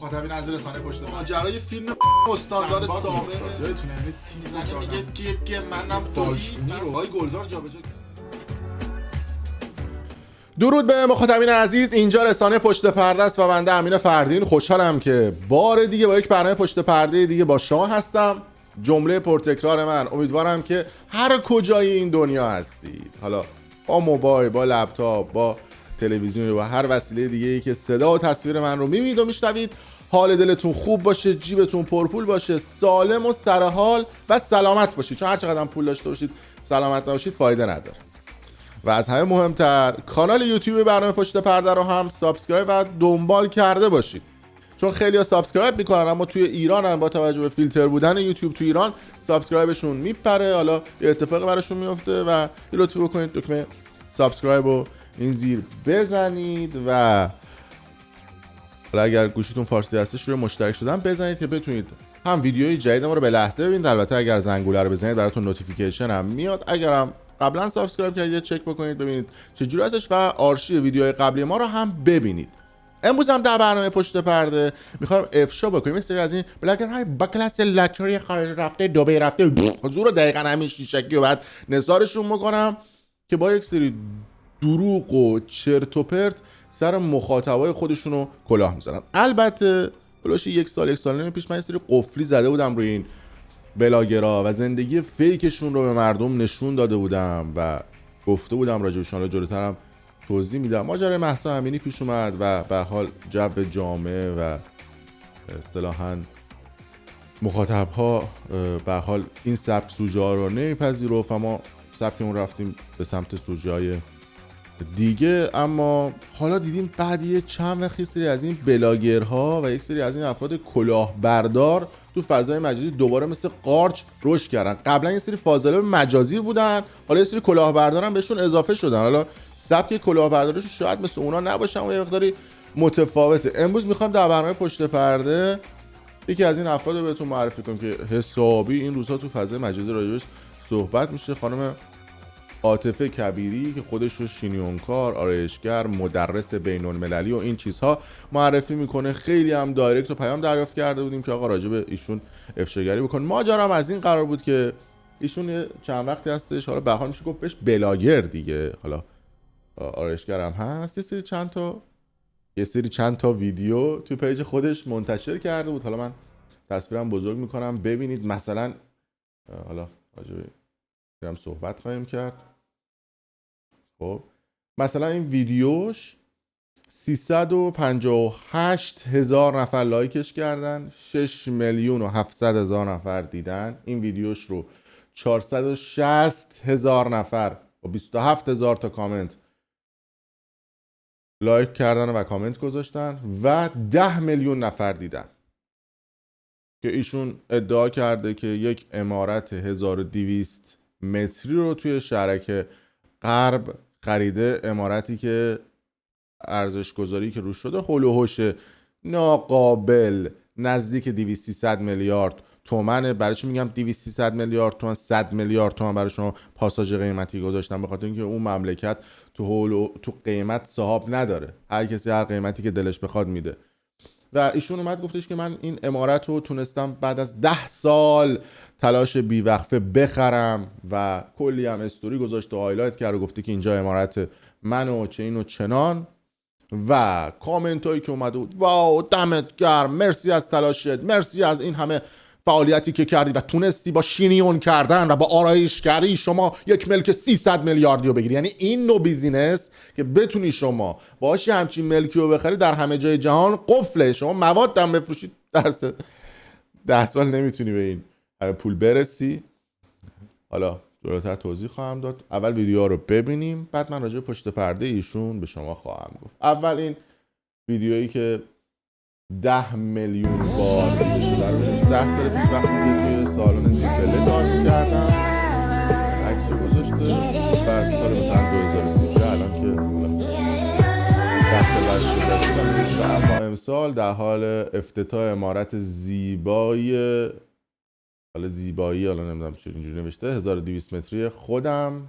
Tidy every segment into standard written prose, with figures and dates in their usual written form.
مخاطبین از رسانه پشت پرده. ماجرای فیلم استاندار سابق یادتونه میگه که منم تویی وای گلزار جابجا کرد. درود به مخاطبین عزیز، اینجا رسانه پشت پرده است و بنده امین فردین. خوشحالم که بار دیگه با یک برنامه پشت پرده دیگه با شما هستم. جمله پرتکرار من، امیدوارم که هر کجای این دنیا هستید، حالا با موبایل، با لپتاپ، با تلویزیون و هر وسیله دیگه‌ای که صدا و تصویر من رو می‌بینید و میشنوید، حال دلتون خوب باشه، جیبتون پرپول باشه، سالم و سرحال و سلامت باشید. چون هر چقدر پول داشته باشید سلامت نباشید فایده نداره. و از همه مهمتر کانال یوتیوب برنامه پشت پرده رو هم سابسکرایب و دنبال کرده باشید، چون خیلی‌ها سابسکرایب میکنن اما توی ایران هم با توجه به فیلتر بودن یوتیوب تو ایران سابسکرایبشون میپره. حالا یه اتفاقی براشون میفته و یه لطفی بکنید دکمه سابسکرایب رو این زیر بزنید و حالا اگر گوشیتون فارسی هستش روی مشترک شدن بزنید که بتونید هم ویدیوهای جدید ما رو به لحظه ببینید. البته اگر زنگوله رو بزنید براتون نوتیفیکیشن هم میاد. اگرم قبلا سابسکرایب کردید چک بکنید ببینید چجوری هستش و آرشیو ویدیوهای قبلی ما رو هم ببینید. امروز هم در برنامه پشت پرده میخوایم افشا بکنیم یک سری از این بلاگرهای با کلاس لکچری خارج رفته، دبی رفته، حضور رو دقیقاً همین شیشکی و بعد نثارشون میکنم که با یک سری دروغ و چرت و پرت سر مخاطبای خودشون رو کلاه میزنن. البته بلاش یک سال نمی پیش من یه سری قفلی زده بودم روی این بلاگرها و زندگی فیکشون رو به مردم نشون داده بودم و گفته بودم راجبشون. جلوتر هم توضیح میدم. ماجرای مهسا امینی پیش اومد و به حال جو جامعه و اصطلاحاً مخاطب‌ها به حال این سبک سوژه ها رو نمیپذیرفت و ما سبکمون رفتیم به سمت سوژه های دیگه. اما حالا دیدیم بعد یه چند وقت سری از این بلاگرها و یک سری از این افراد کلاهبردار تو فضای مجازی دوباره مثل قارچ رشد کردن. قبلا یه سری فاضلاب مجازی بودن، حالا یه سری کلاهبردار هم بهشون اضافه شدن. حالا سبک کلاهبرداریشون شاید مثل اونا نباشن و یه مقداری متفاوته. امروز میخوام در برنامه پشت پرده یکی از این افراد رو بهتون معرفی کنم که حسابی این روزها تو فضای مجازی راجعش صحبت میشه. خانم عاطفه کبیری که خودش رو شینیونکار، آرایشگر، مدرس بین‌المللی و این چیزها معرفی میکنه. خیلی هم دایرکت و پیام دریافت کرده بودیم که آقا راجع به ایشون افشاگری بکن. ماجرا هم از این قرار بود که ایشون چند وقتی هستش، حالا به حال میشه گفت بهش بلاگر دیگه، حالا آرایشگر هم هست، یه سری چند تا ویدیو توی پیج خودش منتشر کرده بود. حالا من تصویرم بزرگ میکنم ببینید. مثلا حالا راجع به هم صحبت خواهیم کرد. خب مثلا این ویدیوش 358,000 نفر لایکش کردن، 6,700,000 نفر دیدن. این ویدیوش رو 460,000 نفر با 27,000 تا کامنت لایک کردن و کامنت گذاشتن و 10 میلیون نفر دیدن که ایشون ادعا کرده که یک عمارت 1200 متری رو توی شرک غرب خریده. عمارتی که ارزش گذاری که روش شده هول و هوش ناقابل نزدیک 200-300 میلیارد تومنه. برای چی میگم 200-300 میلیارد تومن؟ 100 میلیارد تومن برای شما پاساژ قیمتی گذاشتن، به خاطر اینکه اون مملکت تو قیمت صاحب نداره، هر کسی هر قیمتی که دلش بخواد میده. و ایشون اومد گفتش که من این عمارت رو تونستم بعد از 10 سال تلاش بیوقفه بخرم و کلی هم استوری گذاشت و هایلایت کرد و گفته که اینجا عمارت من و چه این و چنان. و کامنت هایی که اومده بود واو دمت گرم، مرسی از تلاشت، مرسی از این همه فعالیتی که کردی و تونستی با شینیون کردن و با آرایشگری شما یک ملک 300 میلیاردی رو بگیری. یعنی این نوع بیزینس که بتونی شما باهاش همچین ملکی رو بخری در همه جای جهان قفله. شما مواد هم بفروشید در 10 سال نمیتونی به این همه پول برسی. حالا جلوتر توضیح خواهم داد. اول ویدیو رو ببینیم، بعد من راجع به پشت پرده ایشون به شما خواهم گفت. اول این ویدیویی که 10 میلیون بار دیده شده رو 10 سال پیش وقتی که توی سالن زیپله کار می‌کردم عکس رو گذاشته. بعد سال مثلا 2013 الان که دست شده شدم، اما امسال در حال افتتاح عمارت زیبایی، حالا زیبایی حالا نمیدونم چه اینجوری نوشته، 1200 متری خودم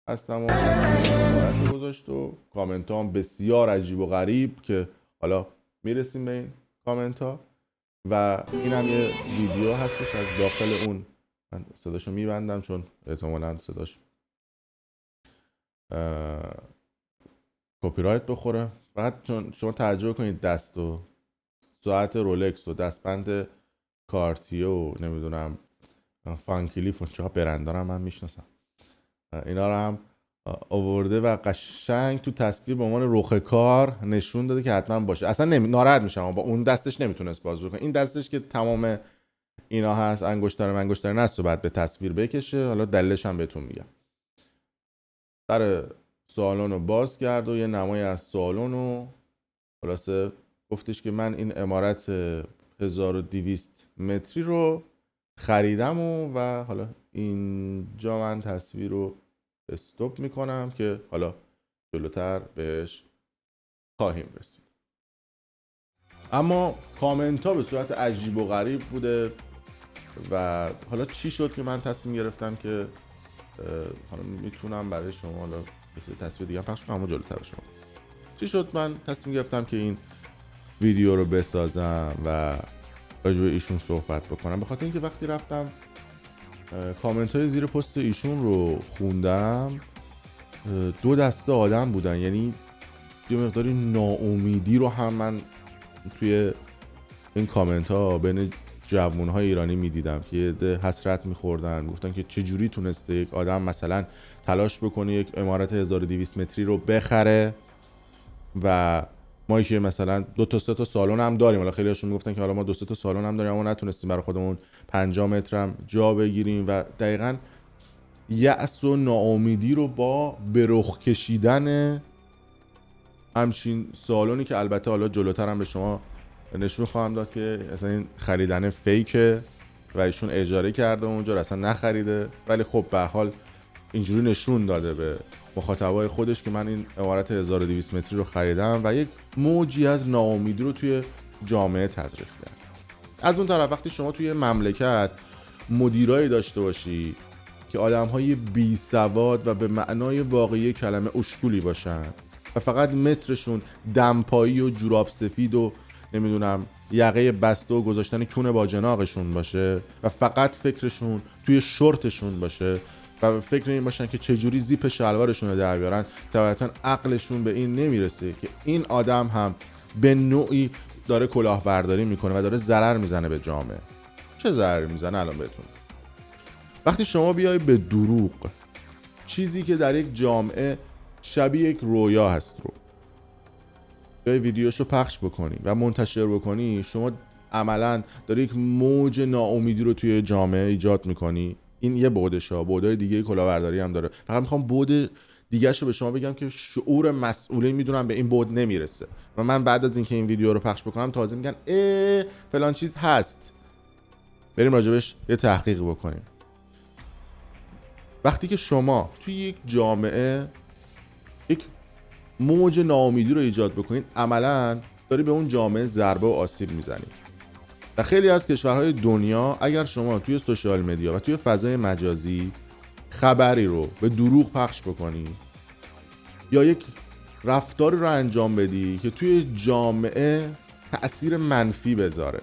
هستم و عمارت گذاشت و کامنت هم بسیار عجیب و غریب که حالا میرسیم به این کامنت ها. و این هم یه ویدیو هستش از داخل اون. من صداشو میبندم چون احتمالاً صداش کپی رایت بخوره. فقط چون شما توجه کنید دست و ساعت رولکس و دستبند کارتیه و نمیدونم فانکلیف و چقدر برندارم من میشناسم، اینا رو هم آورده و قشنگ تو تصویر به عنوان رخ کار نشون داده که حتما باشه. اصلا ناراحت میشم با اون دستش نمیتونست بازی کنه. این دستش که تمام اینا هست، انگشتر نست و بعد به تصویر بکشه. حالا دلیلش هم بهتون میگم. در سالن رو باز کرد و یه نمای از سالن رو خلاصه گفتش که من این عمارت 1200 متری رو خریدم و حالا اینجا من تصویر رو استوب میکنم که حالا جلوتر بهش خواهیم رسید. اما کامنت ها به صورت عجیب و غریب بوده و حالا چی شد که من تصمیم گرفتم که حالا میتونم برای شما حالا تصویر دیگه پخش کنم. اما جلوتر شما چی شد من تصمیم گرفتم که این ویدیو رو بسازم و راجع به ایشون صحبت بکنم. به خاطر اینکه وقتی رفتم کامنت های زیر پست ایشون رو خوندم، دو دسته آدم بودن. یعنی یه مقداری ناامیدی رو هم من توی این کامنت ها بین جوون های ایرانی میدیدم که یه ده حسرت میخوردن، گفتن که چجوری تونسته یک آدم مثلا تلاش بکنه یک عمارت 1200 متری رو بخره و ما که مثلا 2 تا 3 تا سالن هم داریم. حالا خیلی هاشون میگفتن که حالا ما 2 3 تا سالن هم داریم اما نتونستیم برای خودمون 50 متر هم جا بگیریم و دقیقاً یأس و ناامیدی رو با به رخ کشیدن همچین سالونی که البته حالا جلوتر هم به شما نشون خواهم داد که اصلا این خریدن فیکه و ایشون اجاره کرده اونجا اصلا نخریده، ولی خب به حال اینجوری نشون داده به مخاطبای خودش که من این عمارت 1200 متری رو خریدم و یک موجی از ناامیدی رو توی جامعه تزریق کرد. از اون طرف وقتی شما توی مملکت مدیرایی داشته باشی که آدم‌های بی سواد و به معنای واقعی کلمه اشکولی باشن و فقط مترشون دمپایی و جوراب سفید و نمیدونم یقه بسته و گذاشتن کون باجناقشون باشه و فقط فکرشون توی شورتشون باشه و فکر این باشن که چجوری زیپ شلوارشون رو در بیارن، طبعا عقلشون به این نمیرسه که این آدم هم به نوعی داره کلاهبرداری میکنه و داره ضرر میزنه به جامعه. چه ضرری میزنه الان بهتون. وقتی شما بیای به دروغ، چیزی که در یک جامعه شبیه یک رویا هست رو بیای ویدیوشو پخش بکنی و منتشر بکنی، شما عملاً داری یک موج ناامیدی رو توی جامعه ایجاد میکنی. این یه بعدشه. بعدهای دیگه کلاهبرداری هم داره. فقط میخوام بعد دیگه‌شو به شما بگم که شعور مسئولین میدونم به این بعد نمیرسه و من بعد از اینکه این ویدیو رو پخش بکنم تازه میگن فلان چیز هست، بریم راجبش یه تحقیق بکنیم. وقتی که شما توی یک جامعه یک موج ناامیدی رو ایجاد بکنید، عملاً داری به اون جامعه ضربه و آسیب میزنید. و خیلی از کشورهای دنیا اگر شما توی سوشال مدیا و توی فضای مجازی خبری رو به دروغ پخش بکنی یا یک رفتاری رو انجام بدی که توی جامعه تأثیر منفی بذاره،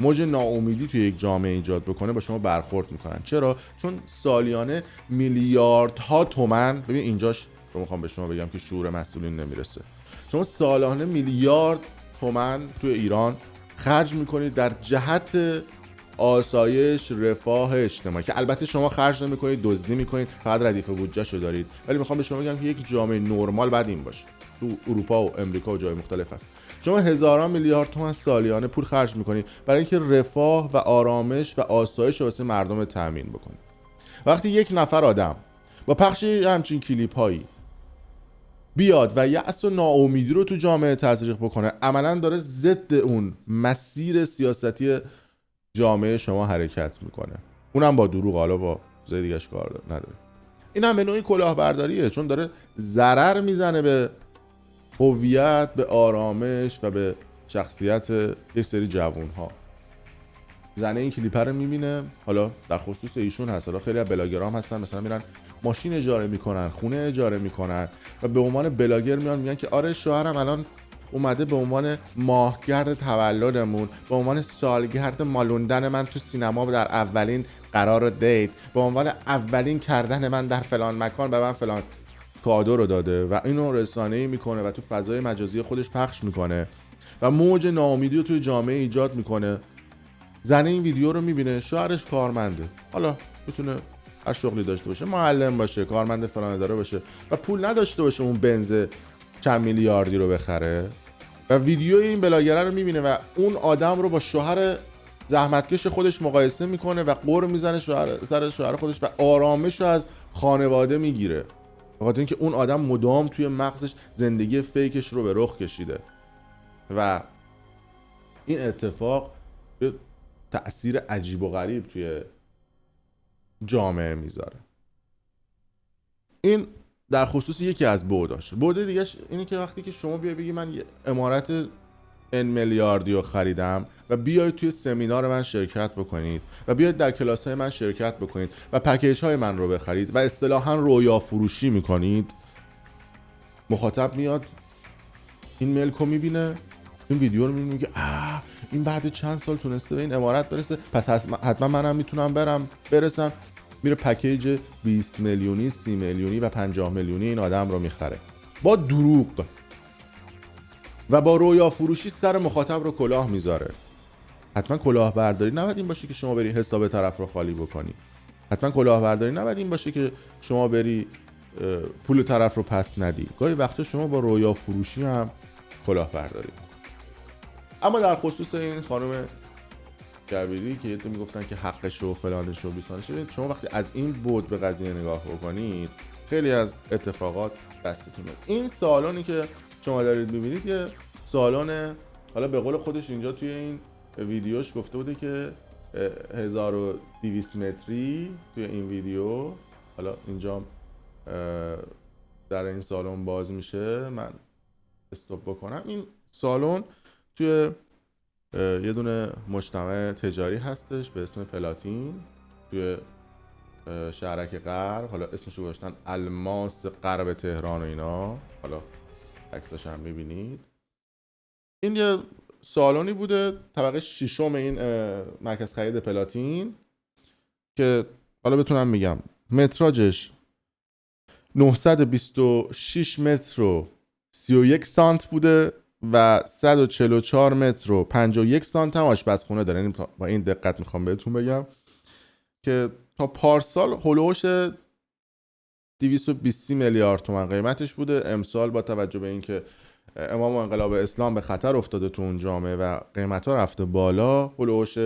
موج ناامیدی توی یک جامعه ایجاد بکنه، با شما برخورد میکنن. چرا؟ چون سالیانه میلیاردها تومان، ببین اینجاش رو میخوام به شما بگم که شعور مسئولین نمیرسه، شما سالانه میلیارد تومان توی ایران خرج میکنید در جهت آسایش رفاه اجتماعی که البته شما خرج نمیکنید، دزدی میکنید، فقط ردیف بودجهشو دارید. ولی میخوام به شما بگم که یک جامعه نرمال بعد این باشه. تو اروپا و امریکا و جای مختلف هست. شما هزاران میلیارد تومان سالیانه پول خرج میکنید برای اینکه رفاه و آرامش و آسایش واسه مردم تامین بکنید. وقتی یک نفر آدم با پخش همچین کلیپ هایی بیاد و یأس و ناامیدی رو تو جامعه تزریق بکنه، عملاً داره ضد اون مسیر سیاستی جامعه شما حرکت میکنه، اونم با دروغ، حالا با چیزای دیگه‌اش کار نداره. این هم به نوعی کلاهبرداریه، چون داره ضرر میزنه به هویت، به آرامش و به شخصیت یک سری جوان‌ها. زنه این کلیپ رو میبینه، حالا در خصوص ایشون هست، حالا خیلی از بلاگرام هستن مثلا میرن ماشین اجاره میکنن، خونه اجاره میکنن و به عنوان بلاگر میان میگن که آره شوهرم الان اومده به عنوان ماهگرد تولدمون، به عنوان سالگرد مالوندن من تو سینما در اولین قرار دیت، به عنوان اولین کردن من در فلان مکان به من فلان کادو رو داده و اینو رسانه‌ای میکنه و تو فضای مجازی خودش پخش میکنه و موج ناامیدی رو توی جامعه ایجاد میکنه. زن این ویدیو رو میبینه، شوهرش کارمنده، حالا میتونه هر شغلی داشته باشه، معلم باشه، کارمند فلان اداره باشه و پول نداشته باشه اون بنز چند میلیاردی رو بخره و ویدیو این بلاگره رو میبینه و اون آدم رو با شوهر زحمتکش خودش مقایسه میکنه و قر میزنه سر شوهر خودش و آرامش رو از خانواده میگیره، بخاطر اینکه اون آدم مدام توی مغزش زندگی فیکش رو به رخ کشیده و این اتفاق به تأثیر عجیب و غریب توی جامعه میذاره. این در خصوص یکی از بعداش. بعد دیگه اینه که وقتی که شما بگی من یه عمارت ان میلیاردی رو خریدم و بیاید توی سمینار من شرکت بکنید و بیاید در کلاس های من شرکت بکنید و پکیج های من رو بخرید و اصطلاحاً رویا فروشی میکنید، مخاطب میاد این ملک رو میبینه، این ویدیو رو میبینه، میگه این بعد چند سال تونسته به این عمارت برسه، پس حتما منم میتونم برسم. میره پکیج 20 میلیونی، 30 میلیونی و 50 میلیونی این آدم رو میخره با دروغ و با رویا فروشی سر مخاطب رو کلاه میذاره. حتما کلاهبرداری نباید این باشه که شما بری حساب طرف رو خالی بکنی. حتما کلاهبرداری نباید این باشه که شما بری پول طرف رو پس ندی. گاهی وقتا شما با رویا فروشی هم کلاهبرداری. اما در خصوص این خانم کبیری که یه میگفتن که حقش و فلانش و بیسانش، شما وقتی از این بود به قضیه نگاه بکنید خیلی از اتفاقات دستتون میاد. این سالونی که شما دارید میبینید یه سالن، حالا به قول خودش اینجا توی این ویدیوش گفته بوده که 1200 متری توی این ویدیو. حالا اینجا در این سالن باز میشه، من استاپ بکنم. این سالن توی یه دونه مجتمع تجاری هستش به اسم پلاتین توی شهرک غرب، حالا اسمشو گذاشتن الماس غرب تهران و اینا، حالا عکساش هم میبینید. این یه سالونی بوده طبقه 6 این مرکز خرید پلاتین که حالا بتونم میگم متراژش 926 متر و 31 سانت بوده و 144 متر و 51 سانت هم آشپزخونه داره. یعنی با این دقت میخوام بهتون بگم که تا پارسال هولوش 220 میلیارد تومان قیمتش بوده. امسال با توجه به اینکه امام انقلاب اسلام به خطر افتاده تو اون جامعه و قیمت‌ها رفته بالا، هولوش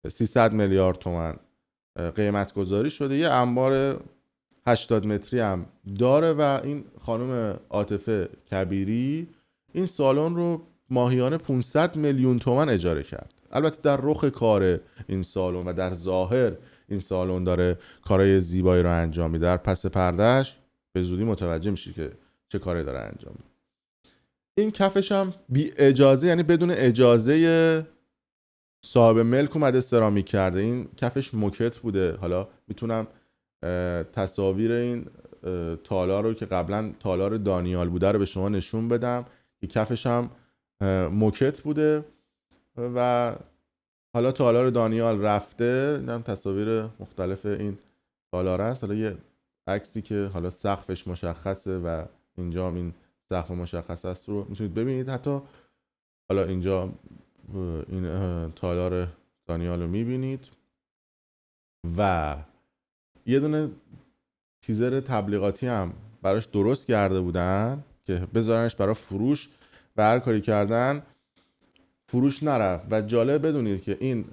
300 میلیارد تومان قیمت گذاری شده. یه انبار 80 متری هم داره و این خانم عاطفه کبیری این سالن رو ماهیانه 500 میلیون تومان اجاره کرد. البته در رخ کار این سالن و در ظاهر این سالن داره کارهای زیبایی رو انجام میده، در پس پردهش به زودی متوجه میشی که چه کاری داره انجام میده. این کفش هم بی اجازه، یعنی بدون اجازه صاحب ملک اومده سرامیک کرده. این کفش موکت بوده. حالا میتونم تصاویر این تالار رو که قبلا تالار دانیال بوده رو به شما نشون بدم که کفش هم موکت بوده و حالا تالار دانیال رفته. اینم تصاویر مختلف این تالار هست. حالا یه عکسی که حالا سقفش مشخصه و اینجا هم این سقف مشخص است رو میتونید ببینید. حتی حالا اینجا این تالار دانیال رو میبینید و یه دونه تیزر تبلیغاتی هم براش درست کرده بودن که بذارنش برای فروش و هر کاری کردن فروش نرفت. و جالب بدونید که این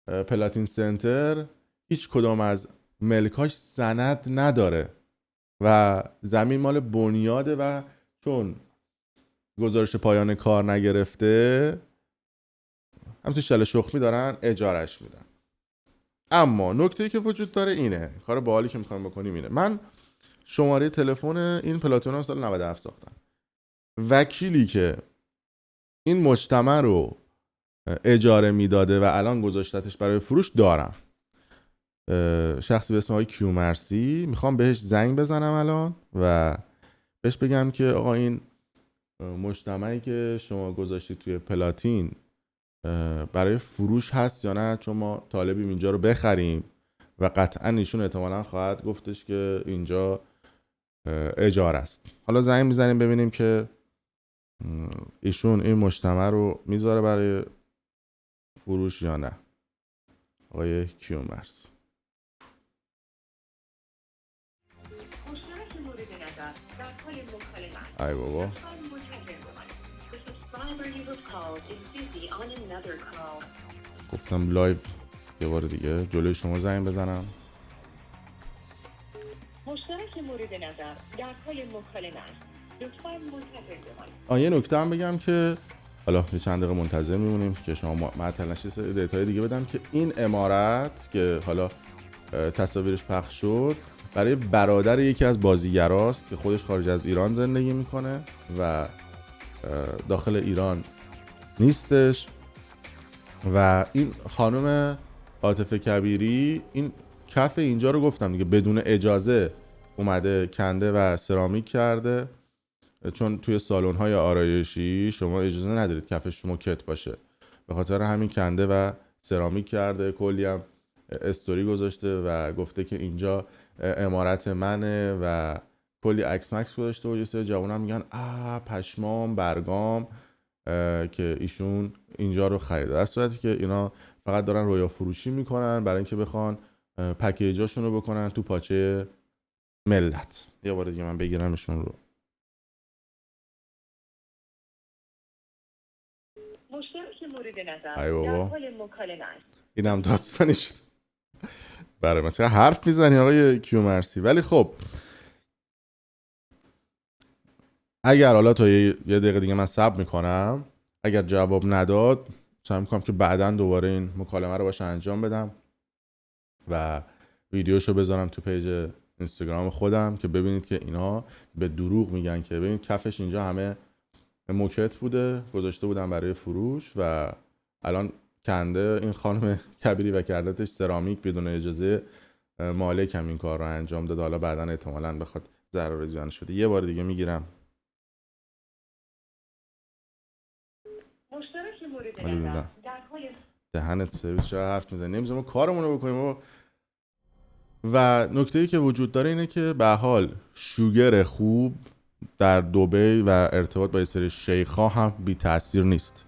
پلاتین سنتر هیچ کدام از ملکاش سند نداره و زمین مال بنیاده و چون گزارش پایان کار نگرفته همچنین شل شخمی دارن اجارش میدن. اما نکته‌ای که وجود داره اینه، کار باحالی که میخوام بکنیم اینه، من شماره تلفن این پلاتون رو سال 97 ساختم. وکیلی که این مجتمع رو اجاره میداده و الان گذاشتتش برای فروش دارم، شخصی به اسم آقای کیومرسی. میخوام بهش زنگ بزنم الان و بهش بگم که آقا این مجتمعی که شما گذاشتید توی پلاتین برای فروش هست یا نه، چون ما طالبیم اینجا رو بخریم و قطعا ایشون احتمالاً خواهد گفتش که اینجا اجاره است. حالا زنگ میزنیم ببینیم که ایشون این مجتمع رو میذاره برای فروش یا نه. آقای کیومرث. مشترک مورد نظر در حال مکالمه. ای بابا. لطفاً منتظر بمانید. The subscriber you have called is busy on another call. گفتم لایو یه بار دیگه جلوی شما زنگ بزنم. مشترک مورد نظر در حال مکالمه است. لطفاً منتظر بمانید. یه نکته هم بگم که حالا یه چند دقیقه منتظر میمونیم که شما معطل نشید، دیتای دیگه بدم که این عمارت که حالا تصاویرش پخش شد برای برادر یکی از بازیگراست که خودش خارج از ایران زندگی میکنه و داخل ایران نیستش. و این خانم عاطفه کبیری این کف اینجا رو گفتم دیگه بدون اجازه اومده کنده و سرامیک کرده، چون توی سالن‌های آرایشی شما اجازه ندارید کفش موکت باشه، به خاطر همین کنده و سرامیک کرده. کلی هم استوری گذاشته و گفته که اینجا عمارت منه و کلی عکس مکس گذاشته و یه سری جوونا میگن پشمام برگام که ایشون اینجا رو خریده، در صورتی که اینا فقط دارن رویا فروشی میکنن برای اینکه بخوان پکیجاشون رو بکنن تو پاچه ملت. یه بار دیگه من بگیرمشون رو. مشترک مورد نظر ای بابا. در حال مکالمه است. اینم داستانی شد برای من. چرا حرف میزنی آقای کیومرثی؟ ولی خب اگر حالا تا یه دقیقه دیگه من صبر میکنم، اگر جواب نداد سعی میکنم که بعداً دوباره این مکالمه رو باشه انجام بدم و ویدیوشو بذارم تو پیج اینستاگرام خودم که ببینید که اینا به دروغ میگن که ببینید کفش اینجا همه موکت بوده، گذاشته بودن برای فروش و الان کنده این خانم کبیری و کردتش سرامیک بدون اجازه مالک هم این کار رو انجام داده. حالا بعداً احتمالاً بخواد ضرر زیان شده. یه بار دیگه میگیرم. مشترک مورد علی نظر بالله. در حال دهنت سرویس، چرا حرف میزنی؟ نمیذارم ما کارمون رو بکنیم و نکته‌ای که وجود داره اینه که به حال شوگر خوب در دبی و ارتباط با یه سری شیخ‌ها هم بی تاثیر نیست.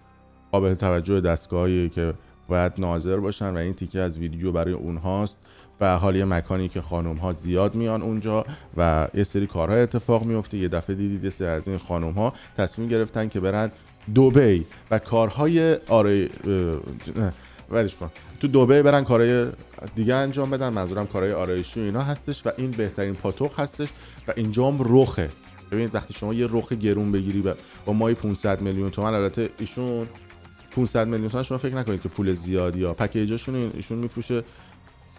قابل توجه دستگاهایی که باید ناظر باشن و این تیکه از ویدیو برای اونهاست. به حال یه مکانی که خانم‌ها زیاد میان اونجا و یه سری کارها اتفاق میفته. یه دفعه دیدید یه سری از این خانم‌ها تصمیم گرفتن که برن دبی و کارهای ولش کن تو دبی برن کارهای دیگه انجام بدن، منظورم کارهای آرایشی و اینا هستش و این بهترین پاتوق هستش و اینجام رخه. ببینید وقتی شما یه رخ گرون بگیری با مای 500 میلیون تومان، البته ایشون 500 میلیون تومان شما فکر نکنید که پول زیادی ها، پکیجاشون ایشون میفروشه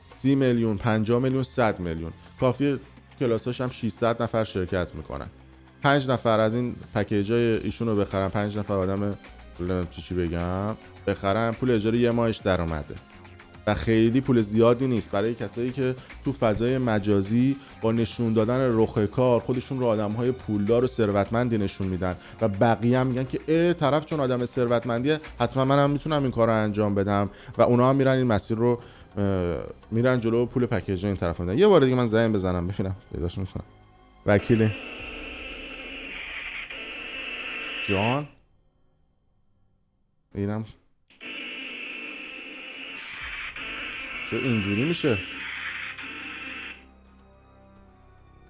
30 میلیون 50 میلیون 100 میلیون، کافیه کلاساش هم 600 نفر شرکت میکنن. 5 نفر از این پکیجای ایشون رو بخرن، 5 نفر آدم چی بگم بخرن، پول اجاره یه ماهش در اومده و خیلی پول زیادی نیست برای کسایی که تو فضای مجازی با نشون دادن رخ کار خودشون رو آدم‌های پولدار و ثروتمندی نشون میدن و بقیه هم میگن که طرف چون آدم ثروتمندیه حتما منم میتونم این کار رو انجام بدم و اونا هم میرن این مسیر رو میرن جلو، پول پکیج این طرف میدن. یه بار دیگه من زنگ بزنم ببینم پیداش میکنم. وکیل جان اینم چه اینجوری میشه؟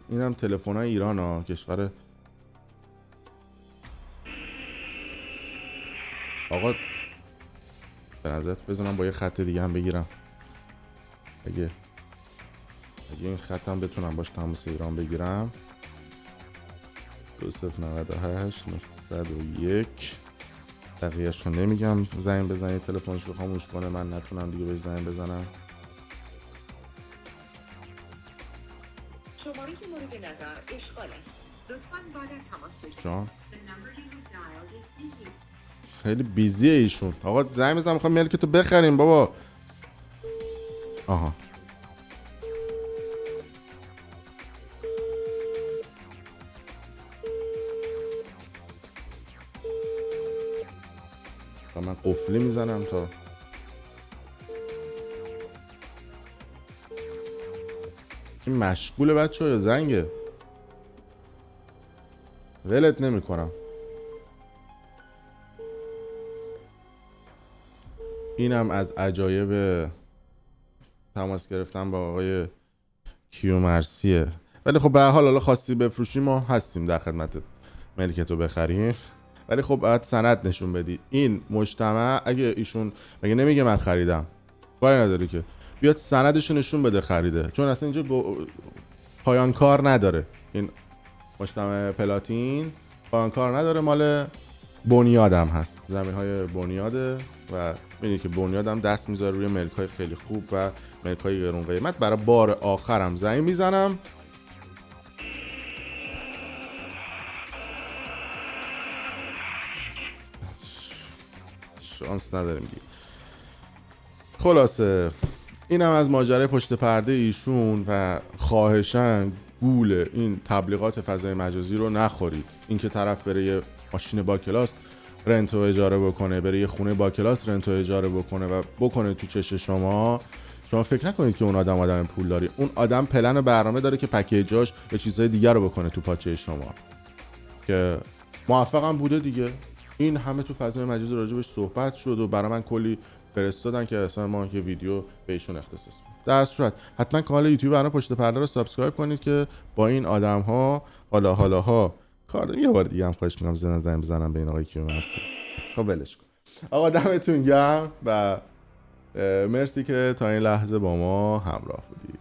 اینم تلفن‌های ایران ها، کشور آقا. به نظرت بزنم با یه خط دیگه هم بگیرم، اگه این خطم بتونم باش تماس ایران بگیرم. 2098 901 بقیه‌اش رو نمیگم. زنگ بزنید تلفنش رو خاموش کنه من نتونم دیگه بهش زنگ بزنم. شماره مورد نظر اشغال است. لطفاً بعد از تماس بگیرید. جان The number you have dialed is busy. خیلی بیزیه ایشون. آقا زنگ بزن میخوام ملکتو بخریم بابا. آها من قفلی میزنم تا این مشغوله بچه ها یا زنگه؟ ولت نمی کنم. اینم از عجایب تماس گرفتن با آقای کیومرسیه. ولی خب به هر حال خواستی بفروشی ما هستیم در خدمتت، ملکتو بخریم. ولی خب باید سند نشون بدی. این مجتمع اگه ایشون مگه نمیگه من خریدم، کاری نداره که بیاد سندشو نشون بده خریده، چون اصلا اینجا پایان کار نداره. این مجتمع پلاتین پایان کار نداره، مال بنیادم هست، زمین های بنیاده و میدونی که بنیادم دست میذاره روی ملک های خیلی خوب و ملک های گرون قیمت. برای بار آخرم زنگ میزنم. شانس نداریم دیگه. خلاصه اینم از ماجرای پشت پرده ایشون و خواهشاً گول این تبلیغات فضای مجازی رو نخورید. اینکه طرف بره یه ماشین با کلاس رنت و اجاره بکنه، بره یه خونه با کلاس رنت و اجاره بکنه و بکنه تو چش شما فکر نکنید که اون آدم پولداری. اون آدم پلن و برنامه داره که پکیجاش یا چیزهای دیگر رو بکنه تو پاچه شما که موفقم بوده دیگه. این همه تو فضای مجازی راجبش صحبت شد و برای من کلی فرستادن که اصلا ما یه ویدیو بهشون اختصاص بدیم. در صورت حتما کانال یوتیوب برنامه پشت پرده رو سابسکرایب کنید که با این آدم ها حالاها کار داریم. یه بار دیگه هم خواهش می‌کنم زنگ بزنم به این آقای کیومرسی. خب ولش کن. آقا دمتون گرم و مرسی که تا این لحظه با ما همراه بودید.